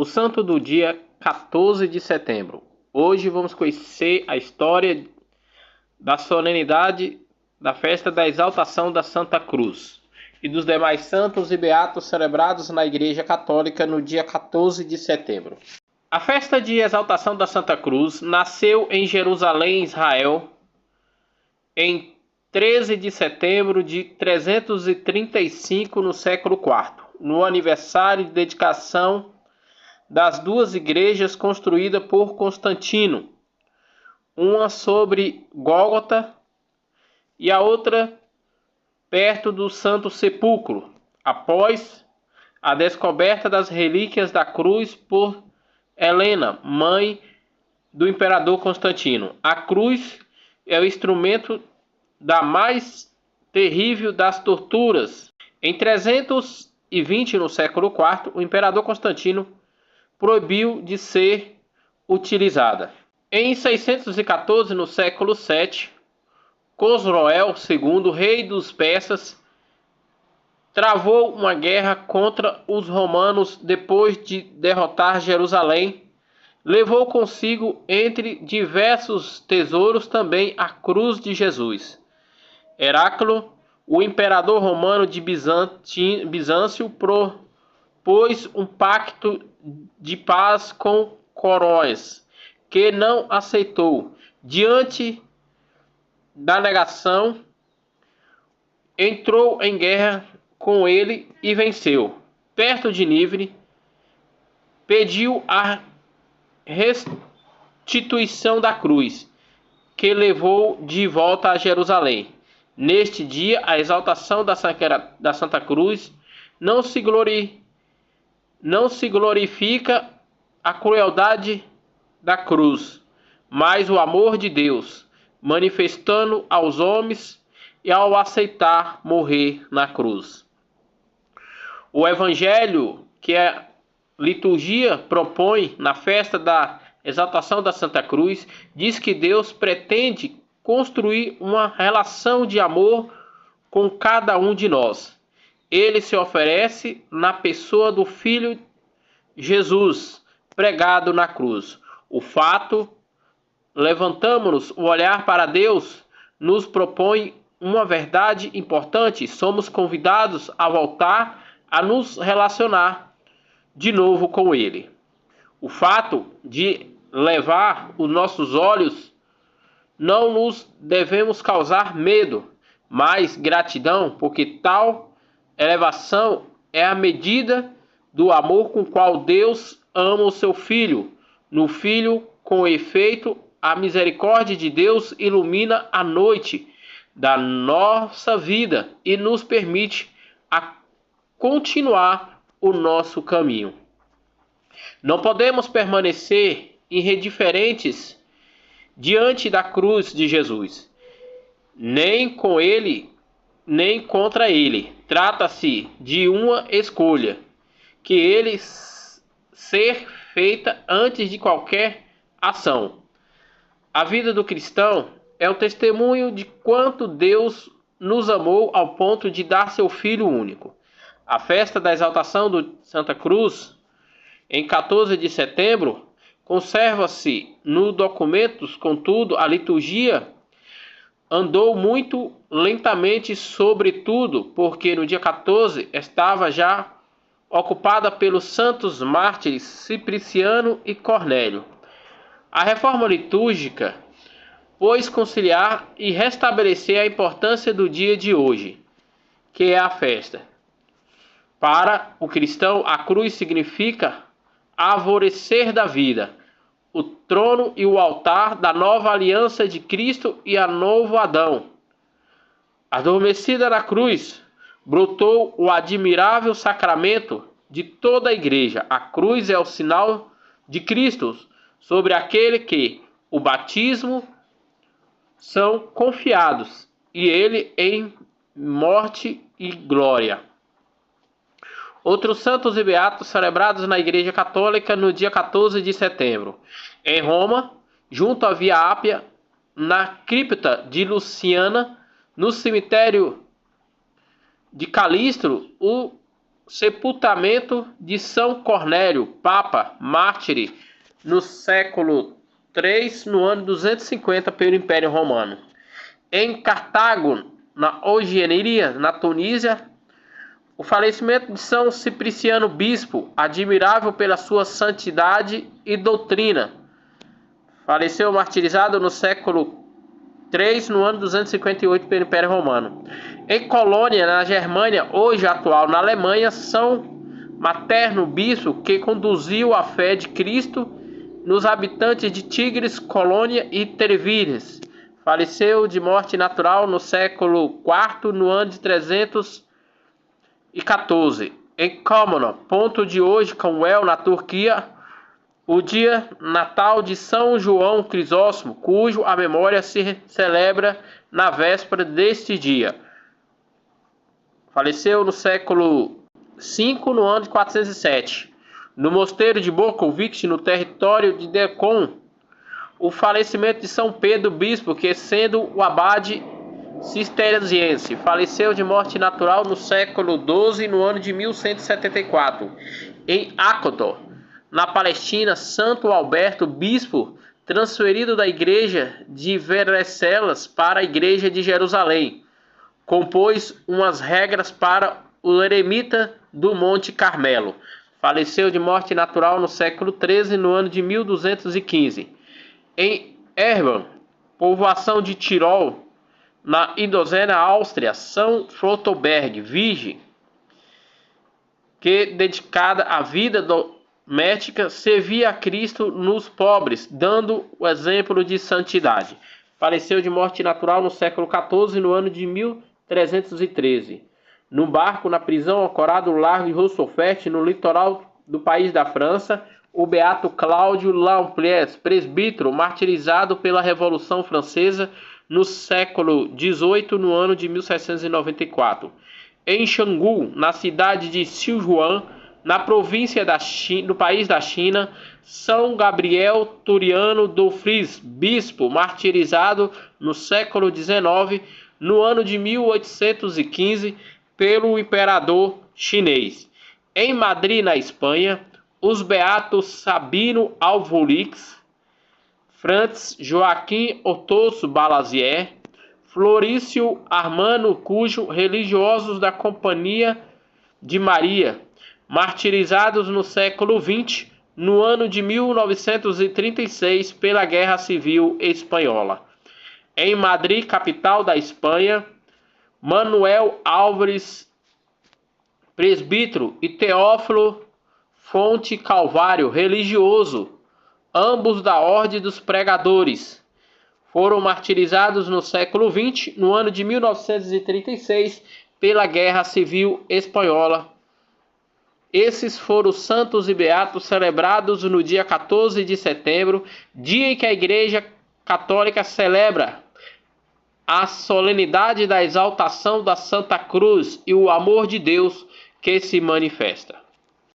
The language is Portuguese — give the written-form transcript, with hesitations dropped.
O santo do dia 14 de setembro. Hoje vamos conhecer a história da solenidade da festa da exaltação da Santa Cruz e dos demais santos e beatos celebrados na Igreja Católica no dia 14 de setembro. A festa de exaltação da Santa Cruz nasceu em Jerusalém, Israel, em 13 de setembro de 335 no século IV, no aniversário de dedicação das duas igrejas construídas por Constantino, uma sobre Gólgota e a outra perto do Santo Sepulcro, após a descoberta das relíquias da cruz por Helena, mãe do imperador Constantino. A cruz é o instrumento da mais terrível das torturas. Em 320, no século IV, o imperador Constantino proibiu de ser utilizada. Em 614, no século VII, Cosroel II, rei dos persas, travou uma guerra contra os romanos depois de derrotar Jerusalém. Levou consigo, entre diversos tesouros, também a cruz de Jesus. Heráclio, o imperador romano de Bizâncio, propôs um pacto de paz com Coroés, que não aceitou. Diante da negação, entrou em guerra com ele e venceu. Perto de Nínive, pediu a restituição da cruz, que levou de volta a Jerusalém. Neste dia, a exaltação da Santa Cruz não se glorifica a crueldade da cruz, mas o amor de Deus, manifestando aos homens e ao aceitar morrer na cruz. O evangelho que a liturgia propõe na festa da exaltação da Santa Cruz diz que Deus pretende construir uma relação de amor com cada um de nós. Ele se oferece na pessoa do Filho Jesus, pregado na cruz. O fato, levantamos-nos o olhar para Deus, nos propõe uma verdade importante. Somos convidados a voltar a nos relacionar de novo com Ele. O fato de levar os nossos olhos não nos devemos causar medo, mas gratidão, porque tal elevação é a medida do amor com qual Deus ama o seu Filho. No Filho, com efeito, a misericórdia de Deus ilumina a noite da nossa vida e nos permite a continuar o nosso caminho. Não podemos permanecer indiferentes diante da cruz de Jesus, nem com ele, nem contra ele. Trata-se de uma escolha que ele ser feita antes de qualquer ação. A vida do cristão é o testemunho de quanto Deus nos amou ao ponto de dar seu Filho único. A festa da exaltação de Santa Cruz, em 14 de setembro, conserva-se nos documentos. Contudo, a liturgia andou muito lentamente, sobretudo porque no dia 14 estava já ocupada pelos santos mártires Cipriciano e Cornélio. A reforma litúrgica pôs conciliar e restabelecer a importância do dia de hoje, que é a festa. Para o cristão, a cruz significa alvorecer da vida, o trono e o altar da nova aliança de Cristo e a novo Adão. Adormecida na cruz, brotou o admirável sacramento de toda a igreja. A cruz é o sinal de Cristo sobre aquele que o batismo são confiados, e ele em morte e glória. Outros santos e beatos celebrados na Igreja Católica no dia 14 de setembro. Em Roma, junto à Via Ápia, na cripta de Luciana, no cemitério de Calistro, o sepultamento de São Cornélio, Papa, mártire, no século III, no ano 250, pelo Império Romano. Em Cartago, na Algeria, na Tunísia, o falecimento de São Cipriciano Bispo, admirável pela sua santidade e doutrina. Faleceu martirizado no século III, no ano 258, pelo Império Romano. Em Colônia, na Germânia, hoje atual na Alemanha, São Materno Bispo, que conduziu a fé de Cristo nos habitantes de Tigres, Colônia e Trevires. Faleceu de morte natural no século IV, no ano de 314. Em Komano, ponto de hoje, Camwell, na Turquia, o dia natal de São João Crisóstomo, cujo a memória se celebra na véspera deste dia. Faleceu no século V, no ano de 407. No mosteiro de Bokovic, no território de Decon, o falecimento de São Pedro Bispo, que sendo o abade cisterciense, faleceu de morte natural no século XII, no ano de 1174. Em Akotor, na Palestina, Santo Alberto Bispo, transferido da igreja de Vercelas para a igreja de Jerusalém, compôs umas regras para o eremita do Monte Carmelo. Faleceu de morte natural no século XIII, no ano de 1215. Em Erban, povoação de Tirol, na Idozena, Áustria, São Flotoberg, virgem, que, dedicada à vida doméstica, servia a Cristo nos pobres, dando o exemplo de santidade. Faleceu de morte natural no século XIV, no ano de 1313. No barco, na prisão ancorado no largo de Rossofert, no litoral do país da França, o beato Cláudio Lamplies, presbítero, martirizado pela Revolução Francesa no século XVIII, no ano de 1794. Em Xangu, na cidade de Sichuan, na província do país da China, São Gabriel Turiano do Fris, bispo, martirizado no século XIX, no ano de 1815, pelo imperador chinês. Em Madrid, na Espanha, os beatos Sabino Alvolix, Franz Joaquim Otosso Balazier, Florício Armano, cujo religiosos da Companhia de Maria, martirizados no século XX, no ano de 1936, pela Guerra Civil Espanhola. Em Madrid, capital da Espanha, Manuel Álvares, presbítero, e Teófilo Fonte Calvário, religioso, ambos da Ordem dos Pregadores, foram martirizados no século XX, no ano de 1936, pela Guerra Civil Espanhola. Esses foram os santos e beatos celebrados no dia 14 de setembro, dia em que a Igreja Católica celebra a solenidade da exaltação da Santa Cruz e o amor de Deus que se manifesta.